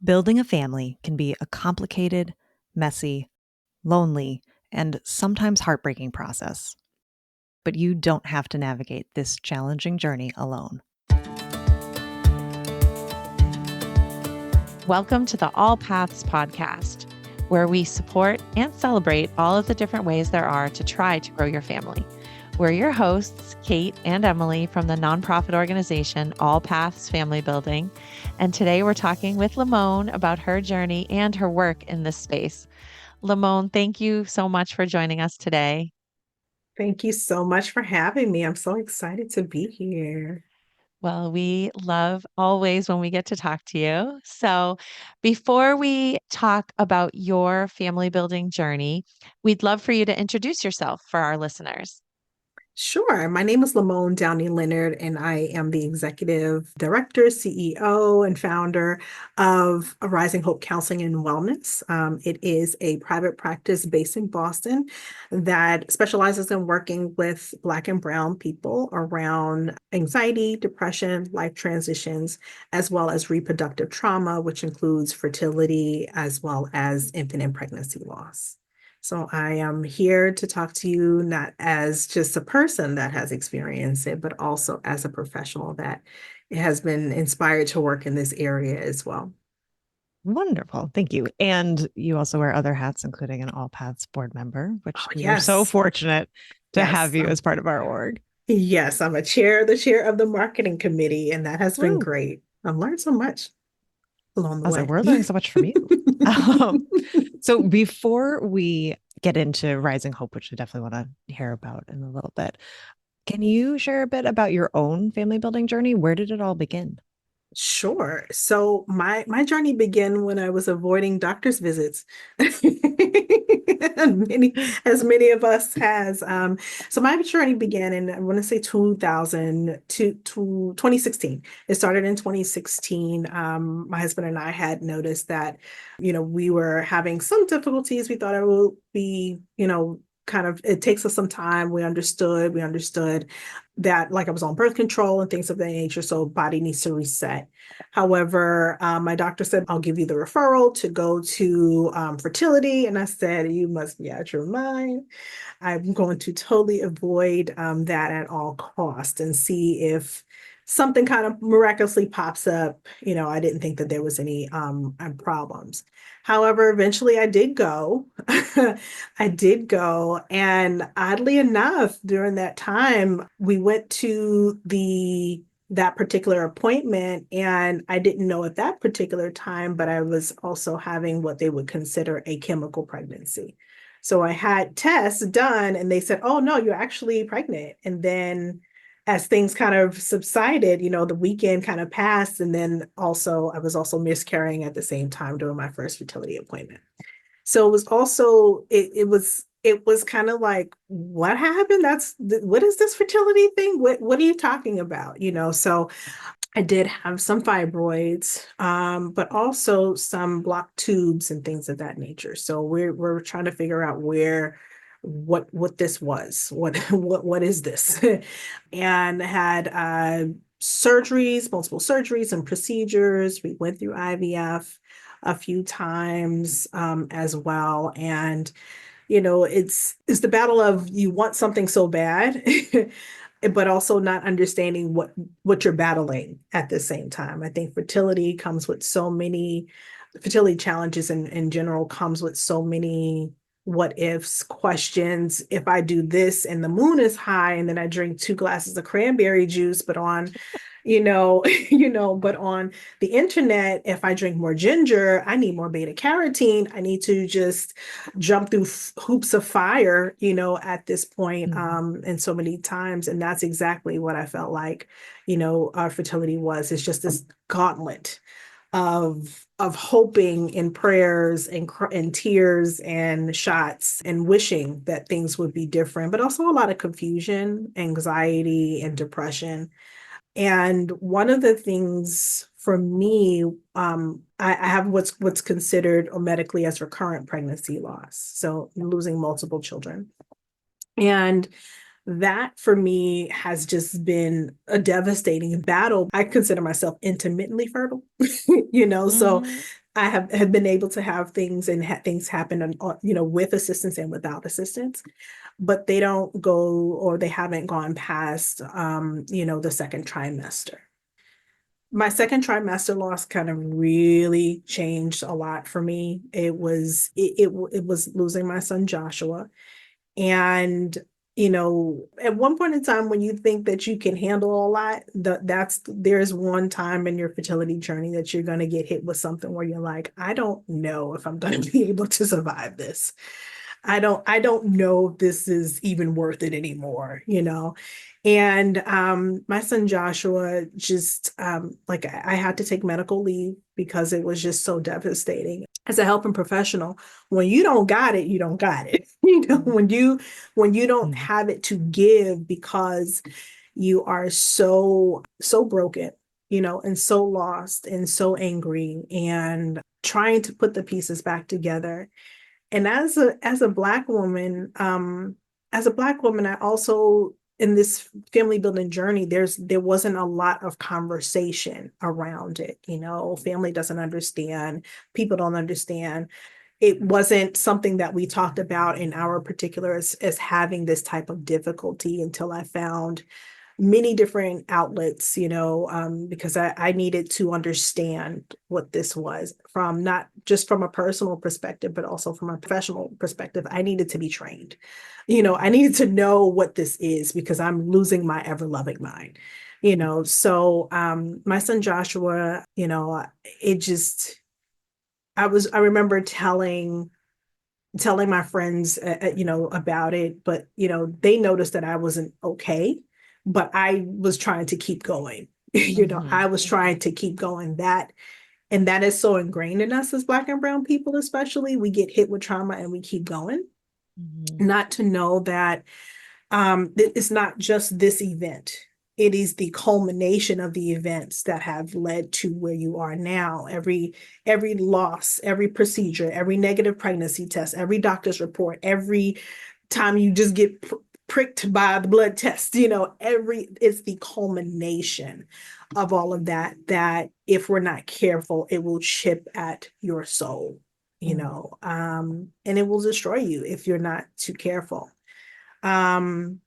Building a family can be a complicated, messy, lonely, and sometimes heartbreaking process. But you don't have to navigate this challenging journey alone. Welcome to the All Paths podcast, where we support and celebrate all of the different ways there are to try to grow your family. We're your hosts, Kate and Emily from the nonprofit organization All Paths Family Building. And today we're talking with LaMone about her journey and her work in this space. LaMone, thank you so much for joining us today. Thank you so much for having me. I'm so excited to be here. Well, we love always when we get to talk to you. So before we talk about your family building journey, we'd love for you to introduce yourself for our listeners. Sure. My name is LaMone Downey Leonard, and I am the executive director, CEO, and founder of Rising Hope Counseling and Wellness. It is a private practice based in Boston that specializes in working with Black and Brown people around anxiety, depression, life transitions, as well as reproductive trauma, which includes fertility as well as infant and pregnancy loss. So I am here to talk to you not as just a person that has experienced it, but also as a professional that has been inspired to work in this area as well. Wonderful. Thank you. And you also wear other hats, including an All Paths board member, which we are so fortunate to have you as part of our org. Yes, I'm the chair of the marketing committee, and that has been great. I've learned so much along the way. We're learning so much from you. So before we get into Rising Hope, which I definitely want to hear about in a little bit, can you share a bit about your own family building journey? Where did it all begin? Sure. So my journey began when I was avoiding doctor's visits. As many of us has. So my journey began in, I want to say 2000 to 2016. It started in 2016. My husband and I had noticed that, we were having some difficulties. We thought it would be, it takes us some time. We understood that, like, I was on birth control and things of that nature, so body needs to reset. However, my doctor said, I'll give you the referral to go to fertility. And I said, you must be out your mind. I'm going to totally avoid that at all costs and see if something kind of miraculously pops up. I didn't think that there was any problems. However, eventually I did go. I did go. And oddly enough, during that time, we went to that particular appointment, and I didn't know at that particular time, but I was also having what they would consider a chemical pregnancy. So I had tests done, and they said, oh, no, you're actually pregnant. And then as things kind of subsided, the weekend kind of passed. And then also, I was also miscarrying at the same time during my first fertility appointment. So it was also, it was kind of like, what happened? What is this fertility thing? What are you talking about? So I did have some fibroids, but also some blocked tubes and things of that nature. So we're trying to figure out what this was, what is this? And had multiple surgeries and procedures. We went through IVF a few times as well. And it's the battle of, you want something so bad, but also not understanding what you're battling at the same time. I think fertility challenges in general comes with so many what ifs, questions. If I do this and the moon is high, and then I drink 2 glasses of cranberry juice, but on but on the internet, if I drink more ginger, I need more beta carotene. I need to just jump through hoops of fire, at this point, and so many times. And that's exactly what I felt like, our fertility was. It's just this gauntlet of hoping and prayers and tears and shots and wishing that things would be different, but also a lot of confusion, anxiety, and depression. And one of the things for me, I have what's considered medically as recurrent pregnancy loss. So losing multiple children. And that for me has just been a devastating battle. I consider myself intermittently fertile, so have been able to have things and things happen, with assistance and without assistance, but they don't go, or they haven't gone past, the second trimester. My second trimester loss kind of really changed a lot for me. It was losing my son Joshua. And, at one point in time when you think that you can handle a lot, there's one time in your fertility journey that you're going to get hit with something where you're like, I don't know if I'm going to be able to survive this. I don't know if this is even worth it anymore. And my son Joshua just I had to take medical leave because it was just so devastating. As a helping professional, when you don't got it, you don't got it. When you don't have it to give because you are so broken, and so lost and so angry and trying to put the pieces back together. And as a Black woman, I also, in this family building journey, there wasn't a lot of conversation around it. Family doesn't understand, people don't understand. It wasn't something that we talked about in our particular as having this type of difficulty until I found many different outlets, because I needed to understand what this was, from not just from a personal perspective, but also from a professional perspective. I needed to be trained. I needed to know what this is because I'm losing my ever loving mind. So my son Joshua, it just, I remember telling my friends, about it, but, they noticed that I wasn't okay, but I was trying to keep going. I was trying to keep going. And that is so ingrained in us as Black and brown people, especially. We get hit with trauma and we keep going. Not to know that it's not just this event. It is the culmination of the events that have led to where you are now. Every loss, every procedure, every negative pregnancy test, every doctor's report, every time you just get pricked by the blood test, it's the culmination of all of that if we're not careful, it will chip at your soul, and it will destroy you if you're not too careful. And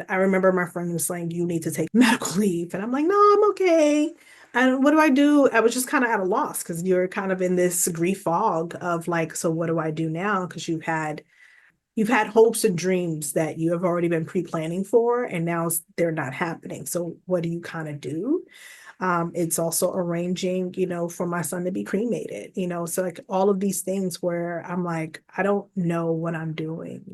I remember my friend was saying, you need to take medical leave. And I'm like, no, I'm okay. And what do I do? I was just kind of at a loss because you're kind of in this grief fog of like, so what do I do now? Because you've had hopes and dreams that you have already been pre-planning for, and now they're not happening. So what do you kind of do? It's also arranging, for my son to be cremated, so like all of these things where I'm like, I don't know what I'm doing,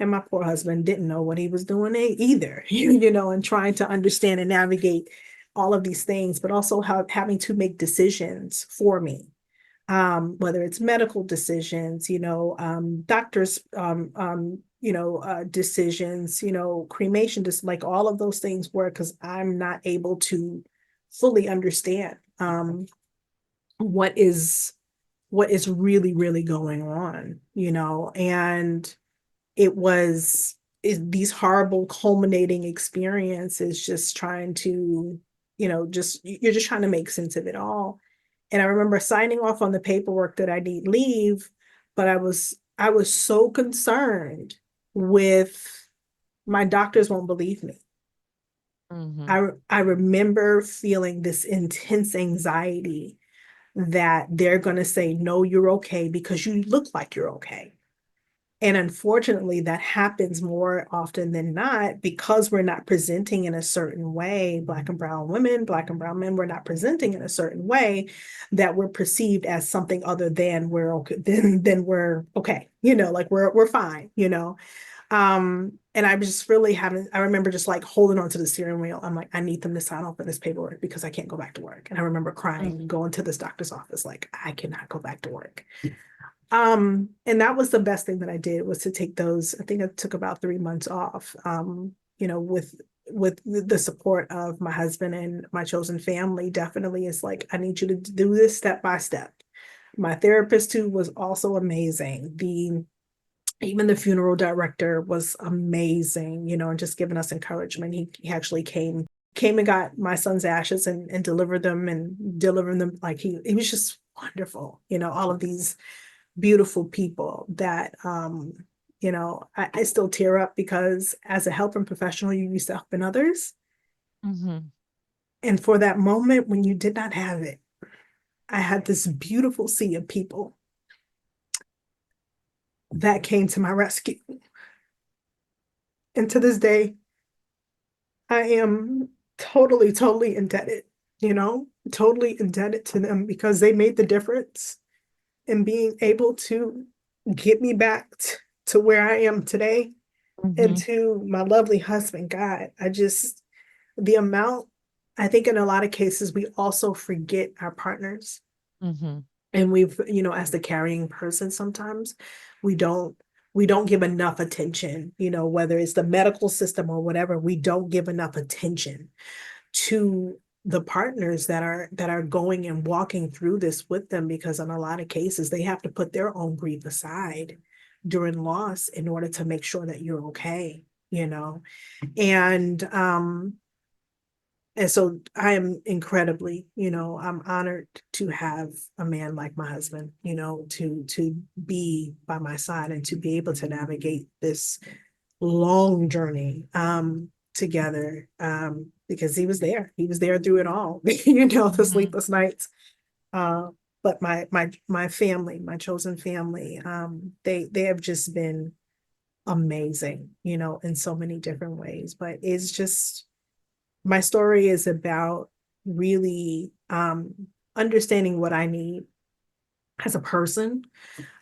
and my poor husband didn't know what he was doing either, and trying to understand and navigate all of these things, but also having to make decisions for me. Whether it's medical decisions, doctors, decisions, cremation, just like all of those things were, because I'm not able to fully understand what is really, really going on, and these horrible culminating experiences, just trying to, you're just trying to make sense of it all. And I remember signing off on the paperwork that I need leave, but I was so concerned with my doctors won't believe me. I remember feeling this intense anxiety that they're going to say, no, you're okay because you look like you're okay. And unfortunately, that happens more often than not because we're not presenting in a certain way. Black and brown women, Black and brown men, we're not presenting in a certain way that we're perceived as something other than we're okay. Then we're okay. Like we're fine. And I was just really I remember just like holding on to the steering wheel. I'm like, I need them to sign off on this paperwork because I can't go back to work. And I remember crying, going to this doctor's office, like, I cannot go back to work. And that was the best thing that I did, was to take those. I think I took about 3 months off, with the support of my husband and my chosen family. Definitely, it's like, I need you to do this step by step. My therapist too was also amazing. Even the funeral director was amazing, and just giving us encouragement. He actually came and got my son's ashes and delivered them like he was just wonderful, all of these beautiful people that, I still tear up because as a helping professional, you used to helping others. Mm-hmm. And for that moment when you did not have it, I had this beautiful sea of people that came to my rescue. And to this day, I am totally, totally indebted, totally indebted to them because they made the difference in being able to get me back to where I am today. And Mm-hmm. to my lovely husband, God, the amount, I think in a lot of cases, we also forget our partners. Mm-hmm. And we've, as the carrying person, sometimes we don't we don't give enough attention, whether it's the medical system or whatever, we don't give enough attention to the partners that are going and walking through this with them, because in a lot of cases they have to put their own grief aside during loss in order to make sure that you're okay, and so I am incredibly, I'm honored to have a man like my husband, to be by my side and to be able to navigate this long journey together, because he was there through it all, the Mm-hmm. sleepless nights. Uh, but my family, my chosen family, they have just been amazing, in so many different ways. But it's just, my story is about really understanding what I need as a person,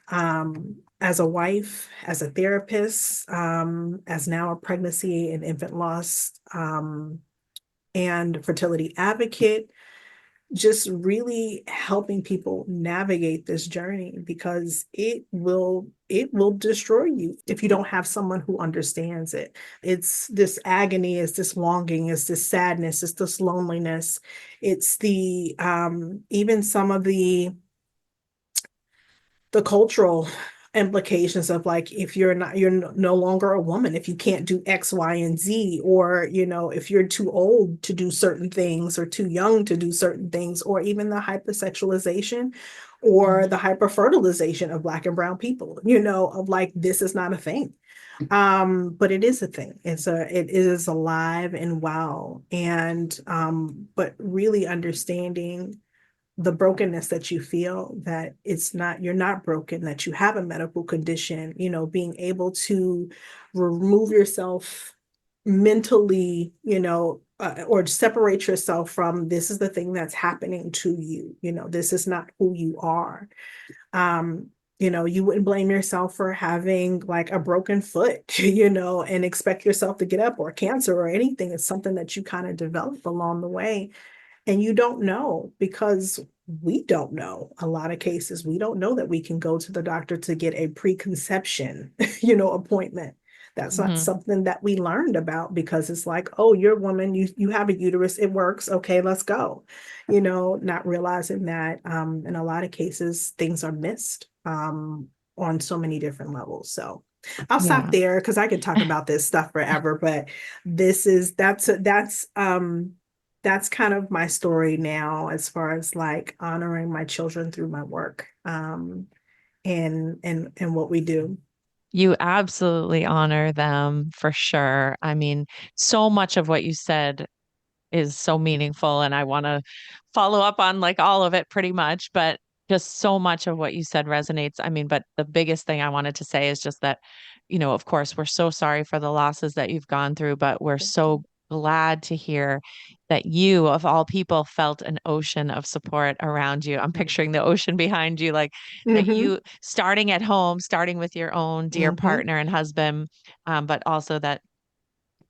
as a wife, as a therapist, as now a pregnancy and infant loss and fertility advocate, just really helping people navigate this journey, because it will destroy you if you don't have someone who understands it. It's this agony, it's this longing, it's this sadness, it's this loneliness, it's the even some of the cultural implications of, like, if you're no longer a woman if you can't do X, Y, and Z, or if you're too old to do certain things or too young to do certain things, or even the hypersexualization or the hyperfertilization of Black and brown people, of, like, this is not a thing. But it is a thing. It is alive and well. And but really understanding the brokenness that you feel, that you're not broken, that you have a medical condition, being able to remove yourself mentally, or separate yourself from, this is the thing that's happening to you, this is not who you are. You wouldn't blame yourself for having, like, a broken foot, and expect yourself to get up, or cancer or anything. It's something that you kind of develop along the way. And you don't know, because we don't know. A lot of cases, we don't know that we can go to the doctor to get a preconception, appointment. That's not Mm-hmm. something that we learned about, because it's like, oh, you're a woman, you have a uterus, it works. Okay, let's go. Not realizing that in a lot of cases, things are missed on so many different levels. So I'll stop Yeah. there because I could talk about this stuff forever, but that's kind of my story now, as far as, like, honoring my children through my work, and what we do. You absolutely honor them for sure. I mean, so much of what you said is so meaningful, and I want to follow up on like all of it pretty much, but just so much of what you said resonates. I mean, but the biggest thing I wanted to say is just that, of course, we're so sorry for the losses that you've gone through, but we're so glad to hear that you, of all people, felt an ocean of support around you. I'm picturing the ocean behind you, like that Mm-hmm. you starting at home, starting with your own dear Mm-hmm. partner and husband, but also that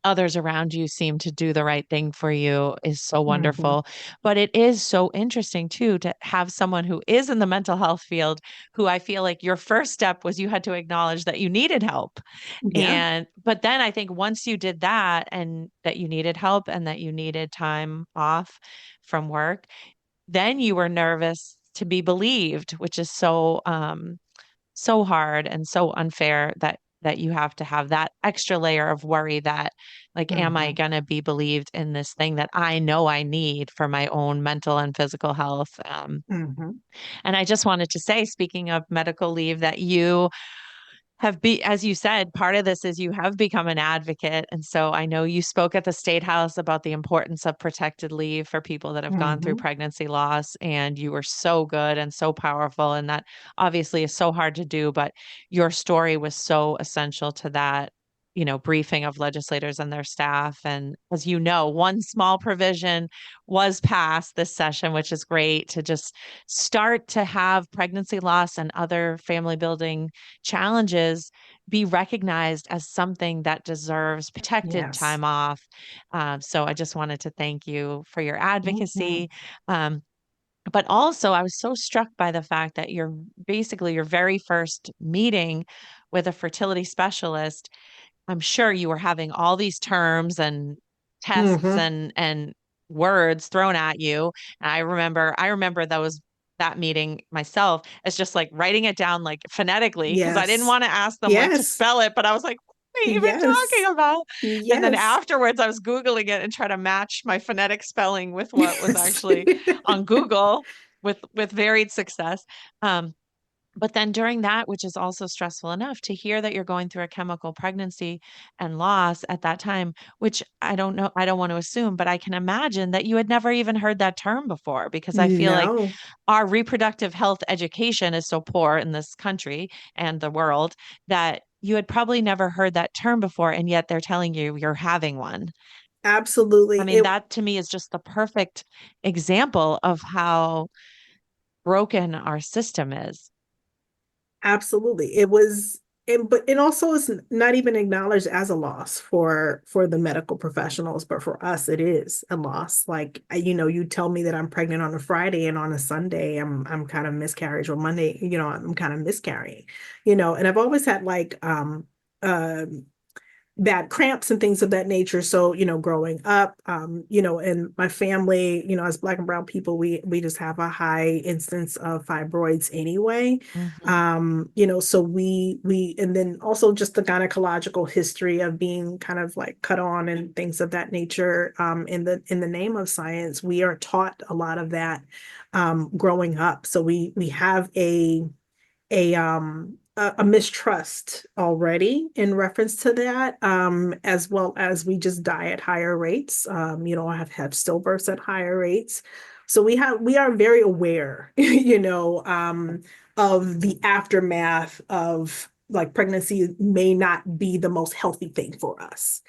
others around you seem to do the right thing for you is so Mm-hmm. wonderful. But it is so interesting too to have someone who is in the mental health field who I feel like your first step was you had to acknowledge that you needed help. Yeah. But then I think once you did that and that you needed help and that you needed time off from work, then you were nervous to be believed, which is so so hard and so unfair that that you have to have that extra layer of worry that, like, am I Mhm. going to be believed in this thing that I know I need for my own mental and physical health? Mhm. And I just wanted to say, speaking of medical leave, that you as you said, part of this is you have become an advocate. And so I know you spoke at the State House about the importance of protected leave for people that have gone through Mhm. pregnancy loss. And you were so good and so powerful. And that obviously is so hard to do, but your story was so essential to that, briefing of legislators and their staff. And as you know, one small provision was passed this session, which is great, to just start to have pregnancy loss and other family building challenges be recognized as something that deserves protected Yes. time off. So I just wanted to thank you for your Mhm. advocacy. Um, but also, I was so struck by the fact that your very first meeting with a fertility specialist, I'm sure you were having all these terms and tests Mhm. and words thrown at you. And I remember that meeting myself as just like writing it down like phonetically because I didn't Yes. want to ask them like to Yes. spell it, but I was like, what are you even talking Yes. about? And then Yes. afterwards I was Googling it and try to match my phonetic spelling with what was Yes. actually on Google with varied success. Um, but then during that, which is also stressful enough, to hear that you're going through a chemical pregnancy and loss at that time, which I don't know, I don't want to assume, but I can imagine that you had never even heard that term before because I feel like No, our reproductive health education is so poor in this country and the world that you had probably never heard that term before. And yet they're telling you you're having one. I absolutely. mean, that to me is just the perfect example of how broken our system is. Absolutely. It was, but it also is not even acknowledged as a loss for the medical professionals, but for us, it is a loss. Like, you tell me that I'm pregnant on a Friday and on a Sunday, I'm kind of miscarriage, or Monday, I'm kind of miscarrying, and I've always had like, uh, bad cramps and things of that nature. So, growing up, in my family, as Black and brown people, we just have a high instance of fibroids anyway. Mhm. So we and then also just the gynecological history of being kind of like cut on and things of that nature. In the name of science, we are taught a lot of that growing up. So we have a mistrust already in reference to that, as well as we just die at higher rates. Have stillbirths at higher rates. So we are very aware, of the aftermath of like pregnancy may not be the most healthy thing for us.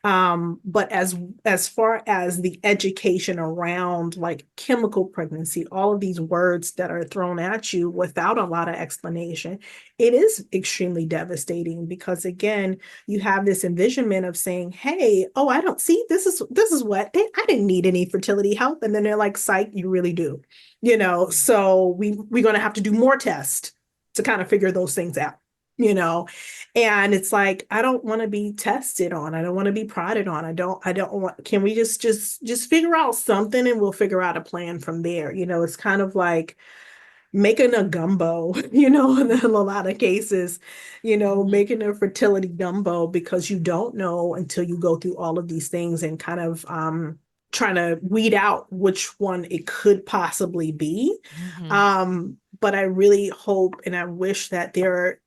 But as far as the education around like chemical pregnancy, all of these words that are thrown at you without a lot of explanation, it is extremely devastating because again, you have this envisionment of saying, "Hey, oh, I don't see this is what I didn't need any fertility help," and then they're like, "Psych, you really do," So we're going to have to do more tests to kind of figure those things out. You know, and it's like, I don't want to be tested on. I don't want to be prodded on. I don't want, can we just figure out something and we'll figure out a plan from there. It's kind of like making a gumbo, in a lot of cases, Mhm. making a fertility gumbo because you don't know until you go through all of these things and kind of trying to weed out which one it could possibly be. Mhm. But I really hope and I wish that there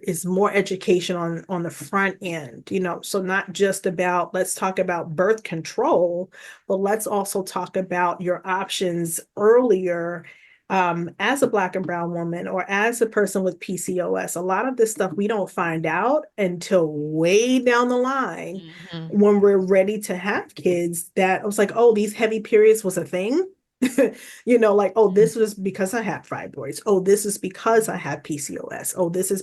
is more education on the front end, so not just about let's talk about birth control, but let's also talk about your options earlier, as a Black and brown woman or as a person with PCOS. A lot of this stuff we don't find out until way down the line Mhm. when we're ready to have kids, that I was like, oh, these heavy periods was a thing. Like, oh, Mhm. this was because I had fibroids. Oh, this is because I had PCOS. Oh, this is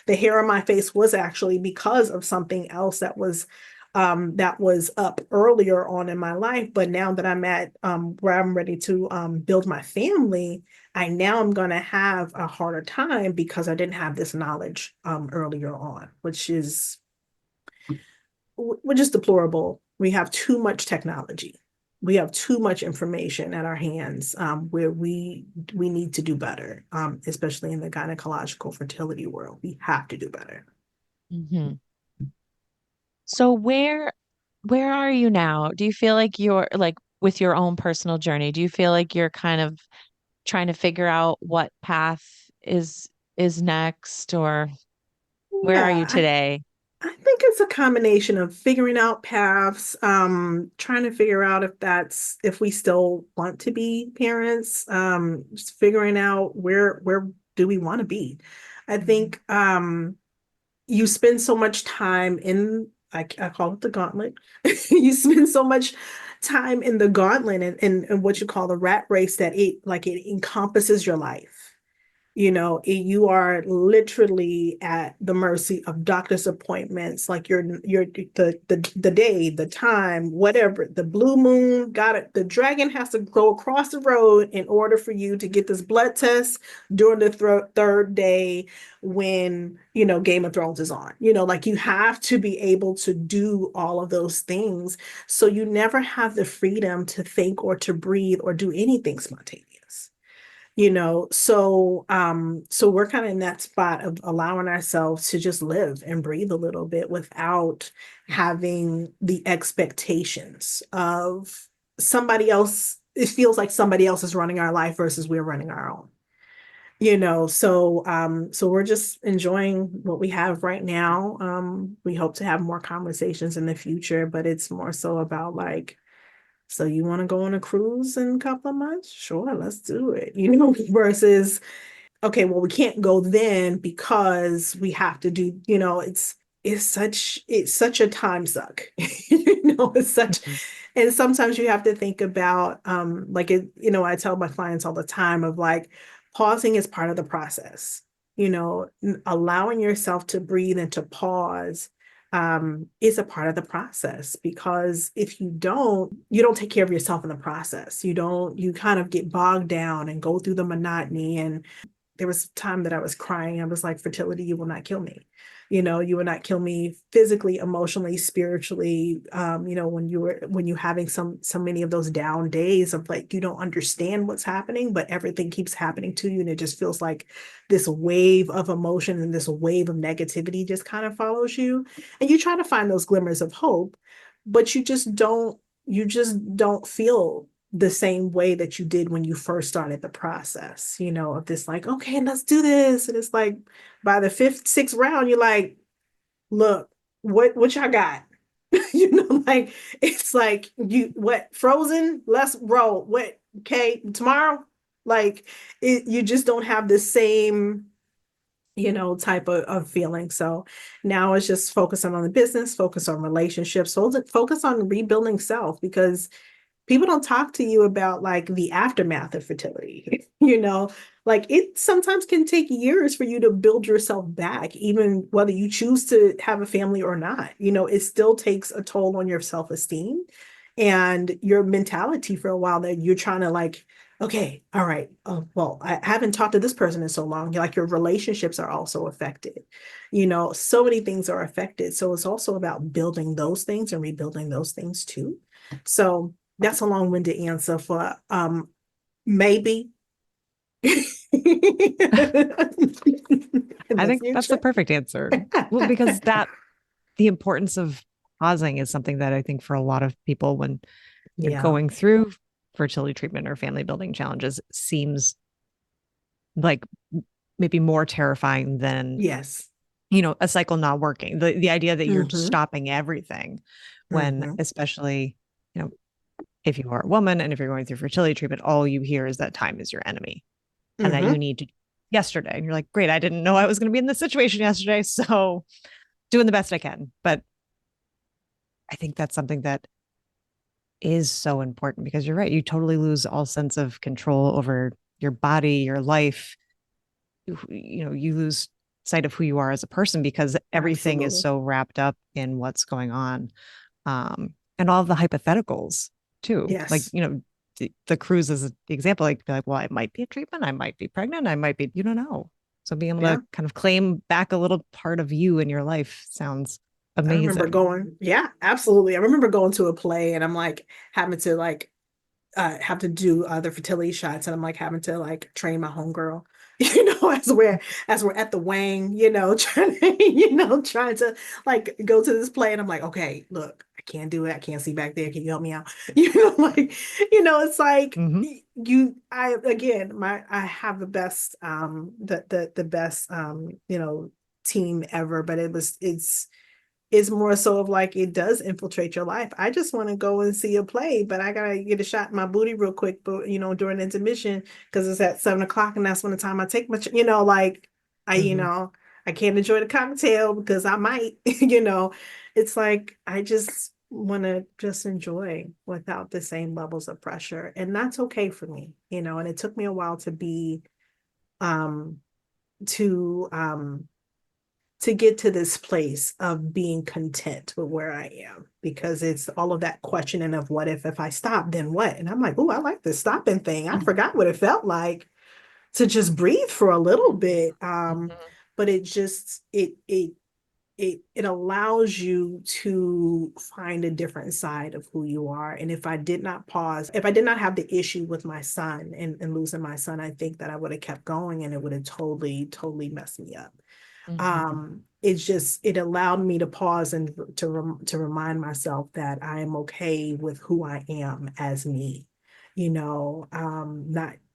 the hair on my face was actually because of something else that was up earlier on in my life. But now that I'm at where I'm ready to build my family, I now am going to have a harder time because I didn't have this knowledge earlier on, which is deplorable. We have too much technology. We have too much information at our hands, where we need to do better, especially in the gynecological fertility world. We have to do better. Hmm. So where are you now? Do you feel like you're like with your own personal journey? Do you feel like you're kind of trying to figure out what path is next, or where are you Yeah, today? I think it's a combination of figuring out paths, trying to figure out if we still want to be parents, just figuring out where do we want to be. I think you spend so much time I call it the gauntlet. You spend so much time in the gauntlet and what you call the rat race that it encompasses your life. You are literally at the mercy of doctor's appointments, like you're the day, the time, whatever, the blue moon, got it. The dragon has to go across the road in order for you to get this blood test during the third day when, Game of Thrones is on. Like you have to be able to do all of those things. So you never have the freedom to think or to breathe or do anything spontaneous. So we're kind of in that spot of allowing ourselves to just live and breathe a little bit without having the expectations of somebody else. It feels like somebody else is running our life versus we're running our own. So we're just enjoying what we have right now. We hope to have more conversations in the future, but it's more so about like, so you want to go on a cruise in a couple of months? Sure, let's do it. Versus, okay, well, we can't go then because we have to do, it's such a time suck. It's such, Mhm. and sometimes you have to think about like I tell my clients all the time of like pausing is part of the process. Allowing yourself to breathe and to pause is a part of the process, because if you don't take care of yourself in the process. You kind of get bogged down and go through the monotony. And there was a time that I was crying. I was like, fertility, you will not kill me. You will not kill me physically, emotionally, spiritually. When you're having so many of those down days of like, you don't understand what's happening, but everything keeps happening to you. And it just feels like this wave of emotion and this wave of negativity just kind of follows you. And you try to find those glimmers of hope, but you just don't feel the same way that you did when you first started the process, of this like, okay, let's do this. And it's like by the fifth, sixth round, you're like, look, what y'all got? Like it's like what frozen? Let's roll. What okay, tomorrow? Like you just don't have the same type of feeling. So now it's just focusing on the business, focus on relationships, focus on rebuilding self, because people don't talk to you about like the aftermath of fertility. Like it sometimes can take years for you to build yourself back, even whether you choose to have a family or not. It still takes a toll on your self-esteem and your mentality for a while, that you're trying to like, okay, all right, well, I haven't talked to this person in so long. Like your relationships are also affected. So many things are affected. So it's also about building those things and rebuilding those things too. So that's a long-winded answer for maybe in I the think that's the future. perfect answer. Well, because the importance of pausing is something that I think for a lot of people when they're Yeah. going through fertility treatment or family building challenges seems like maybe more terrifying than, Yes. a cycle not working. The idea that you're Mm-hmm. stopping everything when, Mm-hmm. especially, you know, if you are a woman and if you're going through fertility treatment, all you hear is that time is your enemy and that you Mm-hmm. need to yesterday. And you're like, great, I didn't know I was going to be in this situation yesterday. So doing the best I can. But I think that's something that is so important because you're right. You totally lose all sense of control over your body, your life. You lose sight of who you are as a person because everything is Absolutely. so wrapped up in what's going on. And all of the hypotheticals too. Like, Yes. the cruise is an example, like, be like, well, I might be a treatment, I might be pregnant, I might be, you don't know. So being able Yeah. to kind of claim back a little part of you in your life sounds I remember amazing. going, yeah, absolutely. I remember going to a play and I'm like having to like have to do the fertility shots, and I'm like having to like train my homegirl as we're at the wing, trying to like go to this play, and I'm like, okay, look, I can't do it. I can't see back there. Can you help me out? It's like Mhm. I have the best the best team ever, but it's more so of like it does infiltrate your life. I just want to go and see a play, but I gotta get a shot in my booty real quick, but during intermission because it's at 7 o'clock, and that's when the time I take my, like Mhm. I can't enjoy the cocktail because I might, it's like I just want to just enjoy without the same levels of pressure, and that's okay for me, and it took me a while um to to get to this place of being content with where I am, because it's all of that questioning of what if I stop, then what? And I'm like, oh, I like this stopping thing. I forgot what it felt like to just breathe for a little bit. Mhm. But it just it allows you to find a different side of who you are. And if I did not pause, if I did not have the issue with my son and losing my son, I think that I would have kept going, and it would have totally messed me up. Mhm. It allowed me to pause and to remind myself that I am okay with who I am as me. Not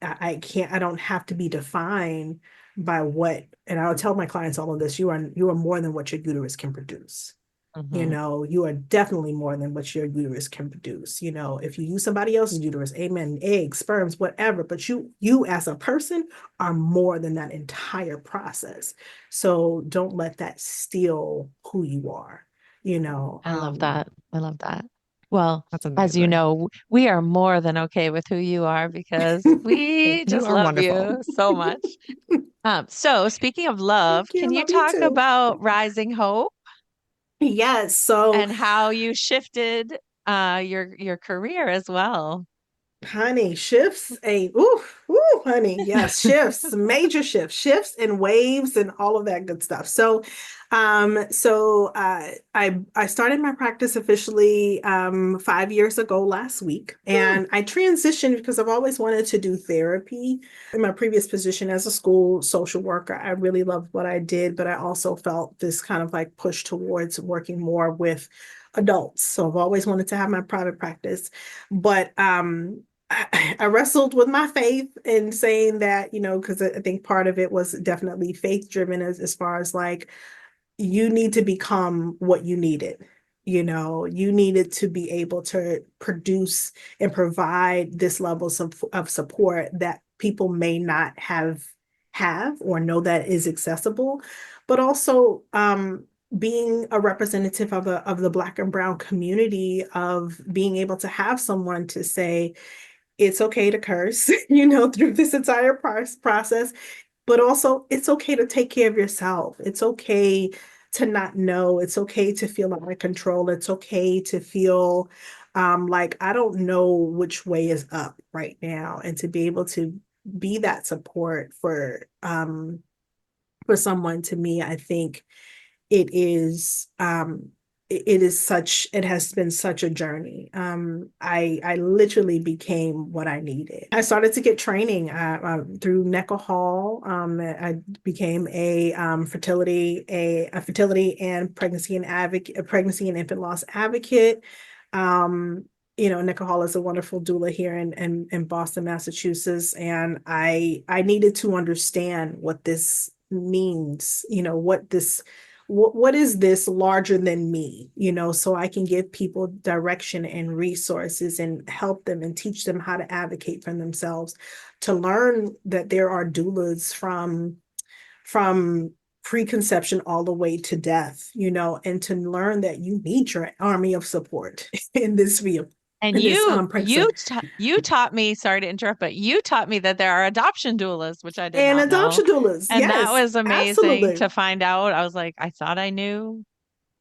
I don't have to be defined by what, and I'll tell my clients all of this, you are more than what your uterus can produce. Mhm. You are definitely more than what your uterus can produce. If you use somebody else's uterus, amen, eggs, sperms, whatever, but you as a person are more than that entire process. So don't let that steal who you are, you know. I love that. I love that. Well, That's as you amazing. know, we are more than okay with who you are because we You just are love wonderful. you so much. So speaking of love, Thank you. can you Love you talk too. about Rising Hope Yes. So and how you shifted your career as well? honey, shifts ain't ooh, honey. Yes, shifts, major shifts and waves and all of that good stuff. I started my practice officially 5 years ago last week, Hmm. and I transitioned because I've always wanted to do therapy. In my previous position as a school social worker, I really loved what I did, but I also felt this kind of like push towards working more with adults. So I've always wanted to have my private practice, but I wrestled with my faith in saying that, because I think part of it was definitely faith driven as far as like, you need to become what you needed. You needed to be able to produce and provide this levels of support that people may not have or know that is accessible, but also being a representative of the Black and Brown community, of being able to have someone to say, it's okay to curse, through this entire process, but also it's okay to take care of yourself. It's okay to not know. It's okay to feel out of control. It's okay to feel like I don't know which way is up right now, and to be able to be that support for someone. To me, I think it is it has been such a journey. I literally became what I needed. I started to get training through Necker Hall. I became a fertility and pregnancy and infant loss advocate. Necker Hall is a wonderful doula here in Boston, Massachusetts, and I needed to understand what this means. What is this larger than me, so I can give people direction and resources and help them and teach them how to advocate for themselves, to learn that there are doulas from preconception all the way to death, and to learn that you need your army of support in this field. And In this you you taught me, sorry to interrupt, but you taught me that there are adoption doulas, which I did and not know. adoption doulas, And that yes, was amazing absolutely, to find out. I was like, I thought I knew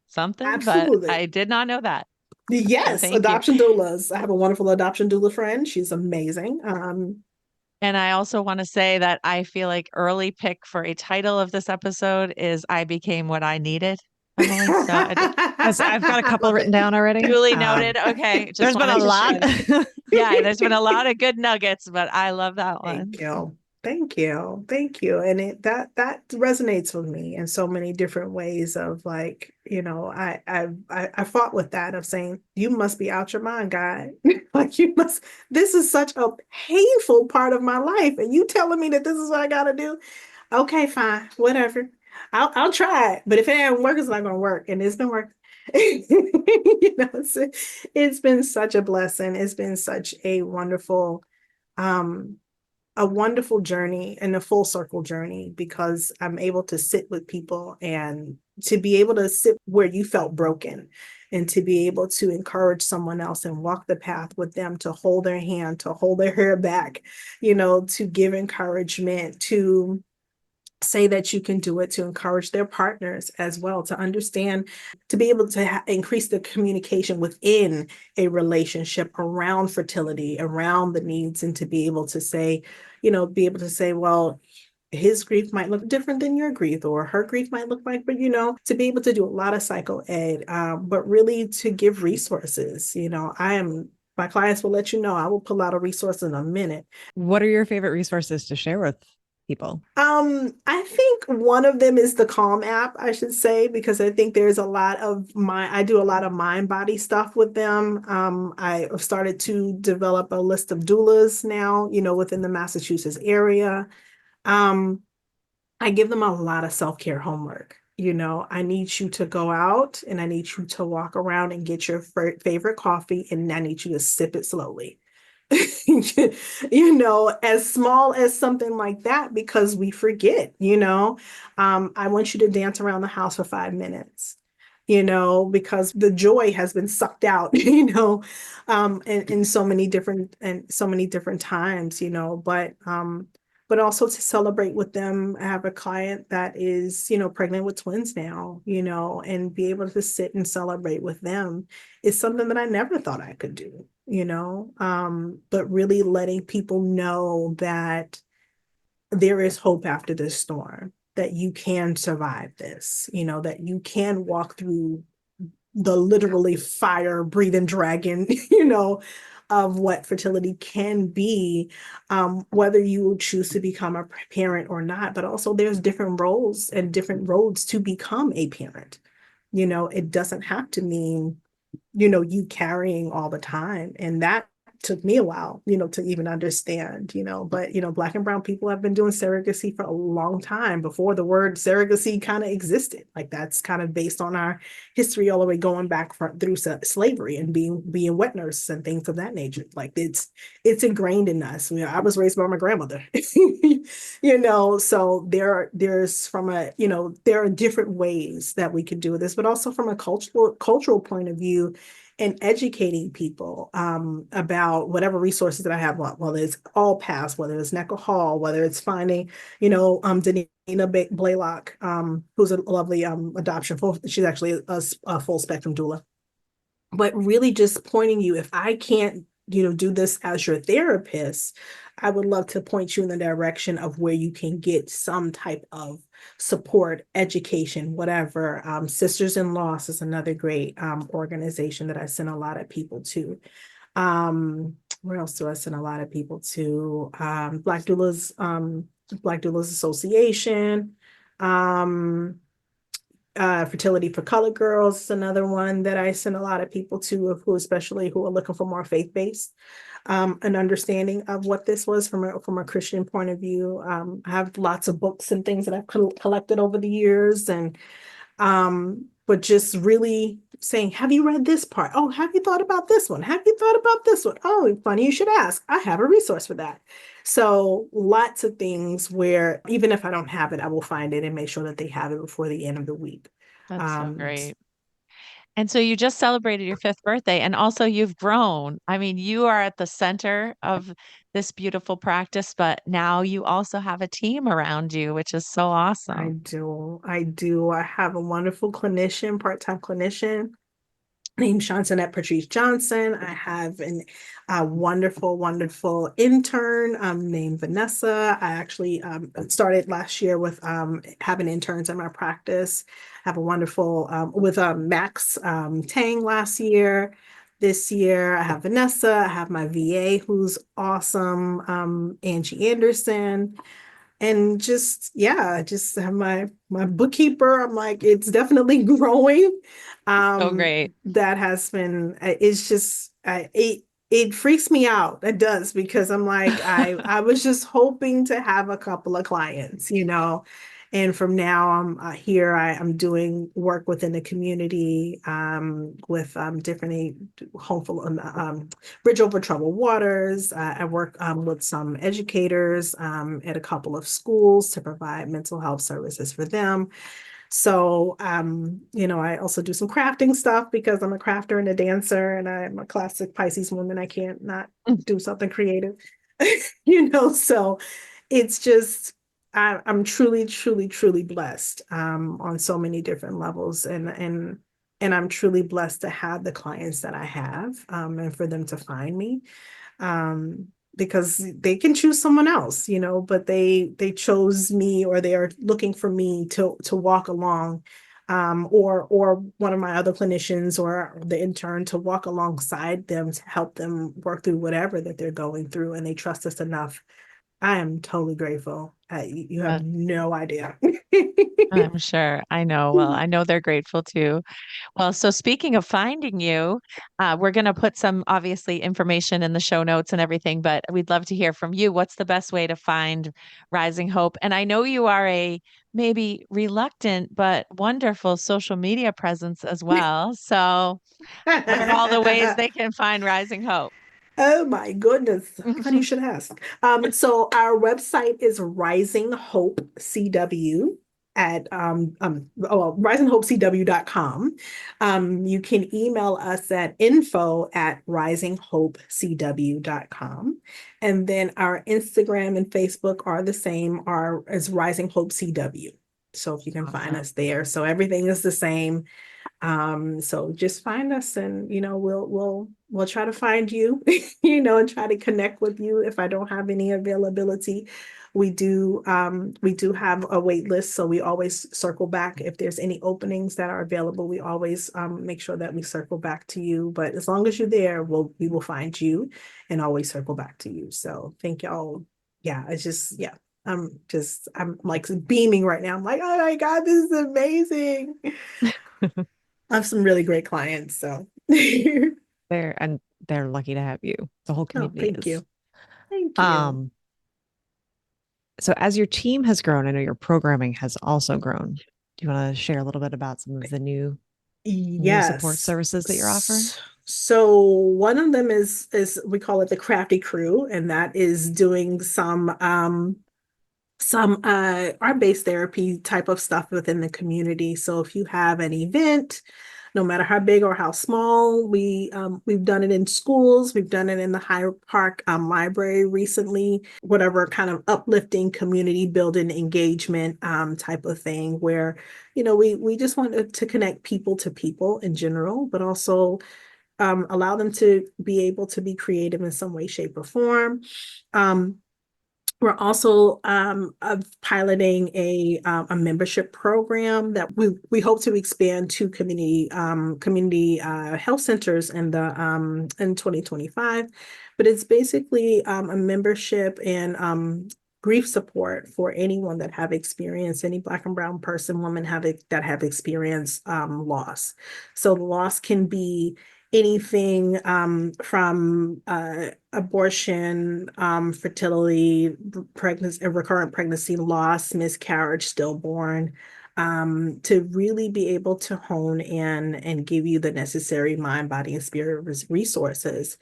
something, but absolutely. I did not know that. So Yes, thank you. adoption doulas. I have a wonderful adoption doula friend. She's amazing. And I also want to say that I feel like early pick for a title of this episode is I Became What I Needed, Emily. So I've got a I couple love written it. down already. duly noted. Okay. Just There's been a wanted to lot. share that. Yeah, there's been a lot of good nuggets, but I love that one. Thank you. Thank you. Thank you. And that resonates with me in so many different ways of like, I fought with that of saying, you must be out your mind, guy. Like you must, this is such a painful part of my life. And you telling me that this is what I gotta do? Okay, fine, whatever. I'll try it. But if it ain't work, it's not gonna work. And it's been working. It's been such a blessing. It's been such um a wonderful journey and a full circle journey because I'm able to sit with people and to be able to sit where you felt broken and to be able to encourage someone else and walk the path with them, to hold their hand, to hold their hair back, to give encouragement, to say that you can do it, to encourage their partners as well, to understand, to be able to increase the communication within a relationship around fertility, around the needs, and to be able to say, well, his grief might look different than your grief, or her grief might look like, but to be able to do a lot of psycho ed, but really to give resources. My clients will let you know, I will pull out a resource in a minute. What are your favorite resources to share with people? I think one of them is the Calm app, I should say, because I think there's I do a lot of mind body stuff with them. I've started to develop a list of doulas now, within the Massachusetts area. I give them a lot of self-care homework. I need you to go out and I need you to walk around and get your favorite coffee, and I need you to sip it slowly. As small as something like that, because we forget, I want you to dance around the house for 5 minutes, because the joy has been sucked out, in so many different times, but also to celebrate with them. I have a client that is, pregnant with twins now, and be able to sit and celebrate with them is something that I never thought I could do, but really letting people know that there is hope after this storm, that you can survive this, that you can walk through the literally fire breathing dragon, of what fertility can be, whether you choose to become a parent or not. But also there's different roles and different roads to become a parent. It doesn't have to mean, you carrying all the time. And that took me a while, to even understand, but, Black and brown people have been doing surrogacy for a long time before the word surrogacy kind of existed. Like that's kind of based on our history all the way going back through slavery and being wet nurses and things of that nature. Like it's ingrained in us. I was raised by my grandmother, so there's there are different ways that we could do this, but also from a cultural point of view, and educating people about whatever resources that I have, whether it's All Pass, whether it's Necker Hall, whether it's finding, Danina Blaylock, who's a lovely adoption. She's actually a full spectrum doula. But really just pointing you, if I can't, do this as your therapist, I would love to point you in the direction of where you can get some type of support, education, whatever. Sisters in Loss is another great organization that I send a lot of people to. Where else do I send a lot of people to? Black Doulas Association. Fertility for Colored Girls is another one that I send a lot of people to, especially who are looking for more faith-based an understanding of what this was from a Christian point of view. I have lots of books and things that I've collected over the years, and but just really saying, have you read this part? Oh, have you thought about this one? Have you thought about this one? Oh, funny you should ask. I have a resource for that. So lots of things where even if I don't have it, I will find it and make sure that they have it before the end of the week. That's so great. And so you just celebrated your 5th birthday, and also you've grown. I mean, you are at the center of this beautiful practice, but now you also have a team around you, which is so awesome. I do. I have a wonderful clinician, part-time clinician named Shantanette Patrice Johnson. I have a wonderful intern named Vanessa. I actually started last year with having interns in my practice. I have a wonderful with Max Tang last year. this year. I have Vanessa, I have my VA who's awesome, Angie Anderson, and just yeah, just have my bookkeeper. I'm like, it's definitely growing. So great. That has been, it's just it freaks me out. It does, because I'm like, I was just hoping to have a couple of clients, and from now I'm here. I'm doing work within the community, with different hopeful Bridge Over Troubled Waters. I work with some educators at a couple of schools to provide mental health services for them. So, I also do some crafting stuff because I'm a crafter and a dancer, and I'm a classic Pisces woman. I can't not do something creative, so it's just, I'm truly, truly, truly blessed on so many different levels. And I'm truly blessed to have the clients that I have, and for them to find me. Um, because they can choose someone else, but they chose me, or they are looking for me to walk along, or one of my other clinicians or the intern to walk alongside them to help them work through whatever that they're going through, and they trust us enough. I am totally grateful. You Uh, have no idea. I'm sure. I know. Well, I know they're grateful too. Well, so speaking of finding you, we're going to put some obviously information in the show notes and everything, but we'd love to hear from you. What's the best way to find Rising Hope? And I know you are a maybe reluctant but wonderful social media presence as well. So, what are all the ways they can find Rising Hope? Oh my goodness. Funny you should ask. So our website is Rising Hope CW at risinghopecw.com. You can email us at info@risinghopecw.com. And then our Instagram and Facebook are the same, are as Rising Hope CW. So if you can find Awesome. us there. So everything is the same. So just find us, and we'll try to find you, and try to connect with you. If I don't have any availability, we do have a wait list, so we always circle back if there's any openings that are available. We always make sure that we circle back to you. But as long as you're there, we will find you and always circle back to you. So thank y'all. Yeah, it's just yeah. I'm like beaming right now. I'm like, oh my God, this is amazing. I have some really great clients, so They're lucky to have you. The whole oh, community thank is. you. Thank you. Um, so as your team has grown, I know your programming has also grown. Do you want to share a little bit about some of the new support Yes. services that you're offering? So one of them is we call it the Crafty Crew, and that is doing some art-based therapy type of stuff within the community. So if you have an event, no matter how big or how small, we've done it in schools, we've done it in the Hyde Park Library recently, whatever kind of uplifting community building engagement type of thing, where we just want to connect people to people in general, but also allow them to be able to be creative in some way, shape, or form. We're also piloting a membership program that we hope to expand to community health centers in 2025. But it's basically a membership and grief support for anyone that have experienced, any Black and Brown person, women that have experienced loss. So the loss can be anything from abortion, fertility, pregnancy, recurrent pregnancy loss, miscarriage, stillborn, to really be able to hone in and give you the necessary mind, body, and spirit resources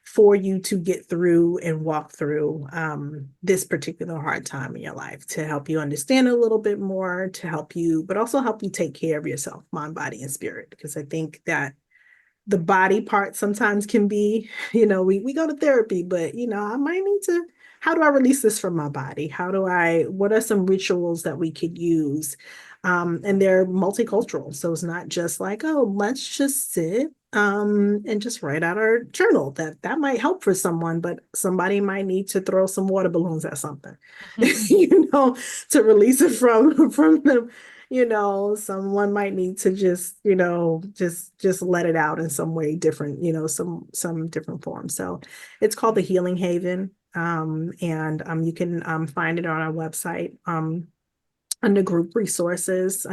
for you to get through and walk through this particular hard time in your life, to help you understand a little bit more, to help you, but also help you take care of yourself, mind, body, and spirit. Because I think that the body part sometimes can be, we go to therapy, but, I might need to, how do I release this from my body? What are some rituals that we could use? And they're multicultural. So it's not just like, oh, let's just sit and just write out our journal. That might help for someone, but somebody might need to throw some water balloons at something, to release it from them, Someone might need to just let it out in some way different, some different form. So it's called the Healing Haven. And you can find it on our website under group resources.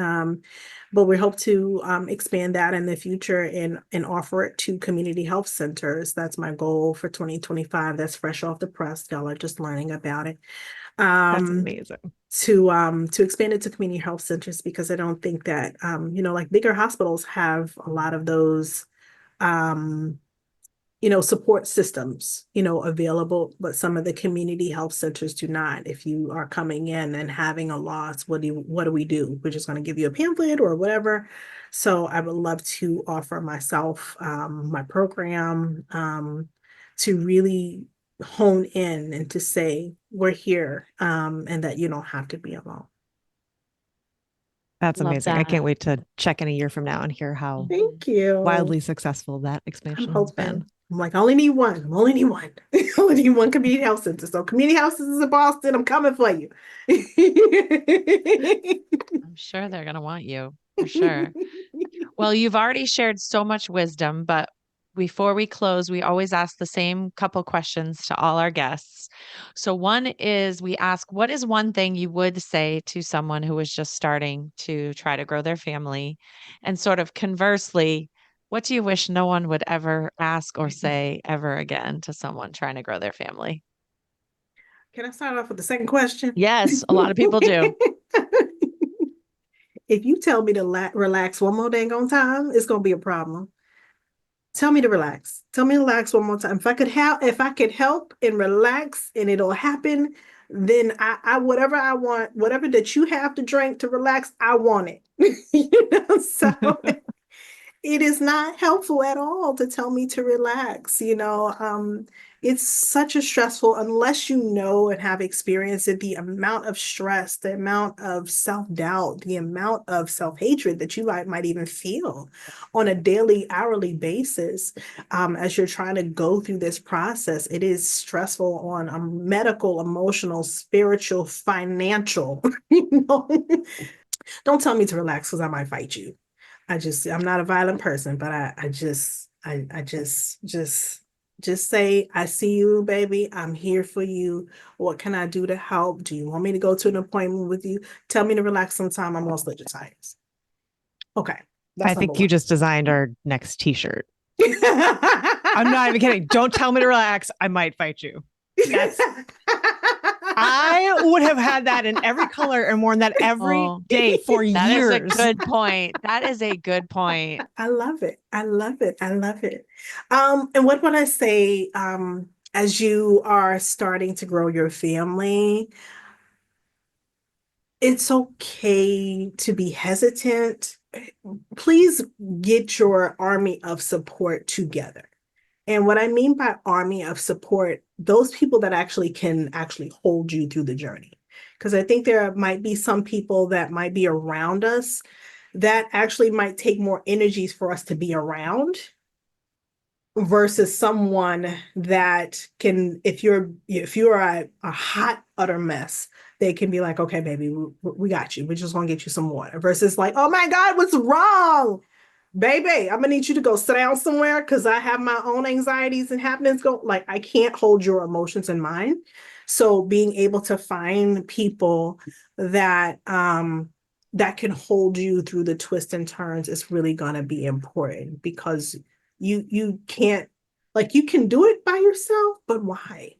But we hope to expand that in the future and offer it to community health centers. That's my goal for 2025. That's fresh off the press. Y'all are just learning about it. That's amazing. To expand it to community health centers, because I don't think that like bigger hospitals have a lot of those support systems, available, but some of the community health centers do not. If you are coming in and having a loss, what do we do? We're just going to give you a pamphlet or whatever. So I would love to offer myself, my program, to really hone in and to say, we're here, and that you don't have to be alone. That's Love amazing. I that. can't wait to check in a year from now and hear how Thank you. wildly successful that expansion has been. I'm like, I only need one. I only need one. I only need one community health center. So community health centers in Boston, I'm coming for you. I'm sure they're going to want you for sure. Well, you've already shared so much wisdom, but before we close, we always ask the same couple questions to all our guests. So one is we ask, what is one thing you would say to someone who is just starting to try to grow their family? And sort of conversely, what do you wish no one would ever ask or say ever again to someone trying to grow their family? Can I start off with the second question? Yes, a lot of people do. If you tell me to relax one more dang on time, it's going to be a problem. Tell me to relax. Tell me to relax one more time. If I could help and relax and it'll happen, then I whatever I want, whatever that you have to drink to relax, I want it. So it is not helpful at all to tell me to relax. It's such a stressful, unless you know and have experienced it, the amount of stress, the amount of self-doubt, the amount of self-hatred that you might even feel on a daily, hourly basis, as you're trying to go through this process. It is stressful on a medical, emotional, spiritual, financial. Don't tell me to relax, because I might fight you. I'm not a violent person, but I just say, I see you, baby. I'm here for you. What can I do to help? Do you want me to go to an appointment with you? Tell me to relax sometime. I'm gonna slit your tires. Okay. I think you just designed our next t-shirt. I'm not even kidding. Don't tell me to relax. I might fight you. I would have had that in every color and worn that every day for years. That is a good point. That is a good point. I love it. I love it. I love it. And what would I say, as you are starting to grow your family? It's okay to be hesitant. Please get your army of support together. And what I mean by army of support, those people that can hold you through the journey. Because I think there might be some people that might be around us that actually might take more energies for us to be around, versus someone that can, if you're a hot utter mess, they can be like, okay, baby, we got you. We're just gonna get you some water. Versus like, oh my God, what's wrong? Baby, I'm gonna need you to go sit down somewhere, because I have my own anxieties and happenings. I can't hold your emotions in mind. So being able to find people that that can hold you through the twists and turns is really gonna be important, because you can't, you can do it by yourself, but why?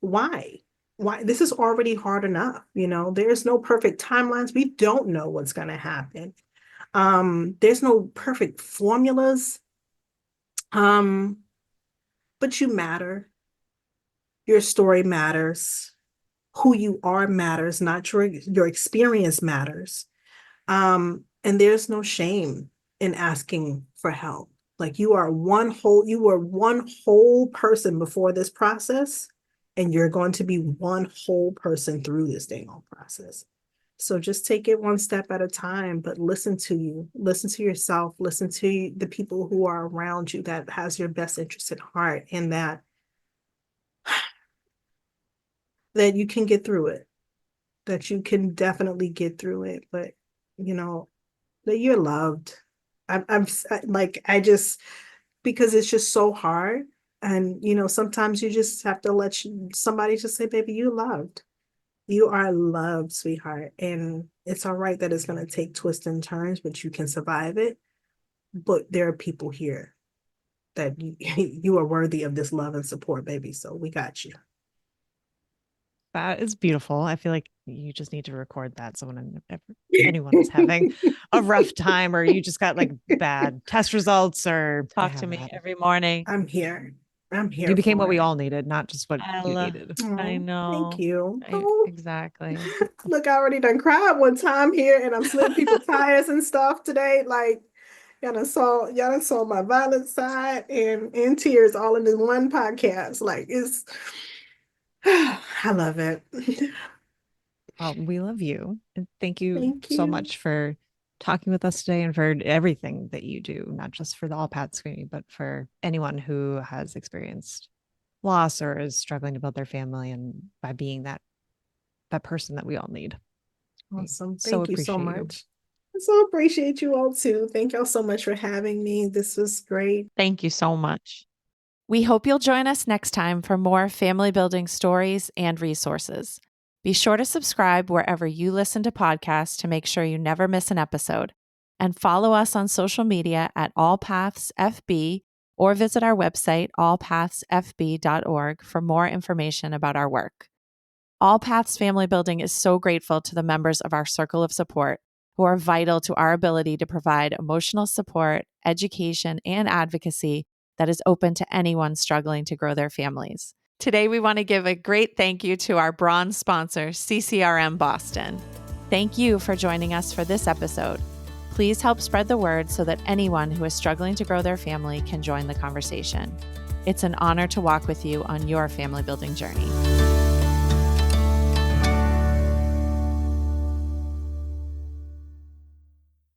Why? Why? This is already hard enough. There's no perfect timelines. We don't know what's gonna happen. There's no perfect formulas, but you matter. Your story matters. Who you are matters, not your experience matters. And there's no shame in asking for help. You were one whole person before this process, and you're going to be one whole person through this dang old process. So just take it one step at a time, but listen to yourself, listen to the people who are around you that has your best interest at heart, and that you can get through it. that you can definitely get through it, but you know, that you're loved. I just, because it's just so hard. And, you know, sometimes you just have to let somebody just say, baby, you're loved. You are loved, sweetheart. And it's all right that it's going to take twists and turns, but you can survive it. But there are people here that you are worthy of this love and support, baby. So we got you. That is beautiful. I feel like you just need to record that. So when anyone is having a rough time, or you just got like bad test results, or Talk to me every morning. I'm here. You became what we all needed, not just what you needed. I know. Thank you. Exactly. Look, I already done cried one time here, and I'm slitting people's tires and stuff today. Like, y'all done saw my violent side and in tears all in this one podcast. Like, it's I love it. Well, we love you. And thank you Thank so you. much for talking with us today and for everything that you do, not just for the All Paths community, but for anyone who has experienced loss or is struggling to build their family, and by being that person that we all need. Awesome. So Thank you so appreciate you. much. I so appreciate you all too. Thank y'all so much for having me. This was great. Thank you so much. We hope you'll join us next time for more family building stories and resources. Be sure to subscribe wherever you listen to podcasts to make sure you never miss an episode. And follow us on social media at All Paths FB, or visit our website, allpathsfb.org, for more information about our work. All Paths Family Building is so grateful to the members of our circle of support who are vital to our ability to provide emotional support, education, and advocacy that is open to anyone struggling to grow their families. Today, we want to give a great thank you to our bronze sponsor, CCRM Boston. Thank you for joining us for this episode. Please help spread the word so that anyone who is struggling to grow their family can join the conversation. It's an honor to walk with you on your family building journey.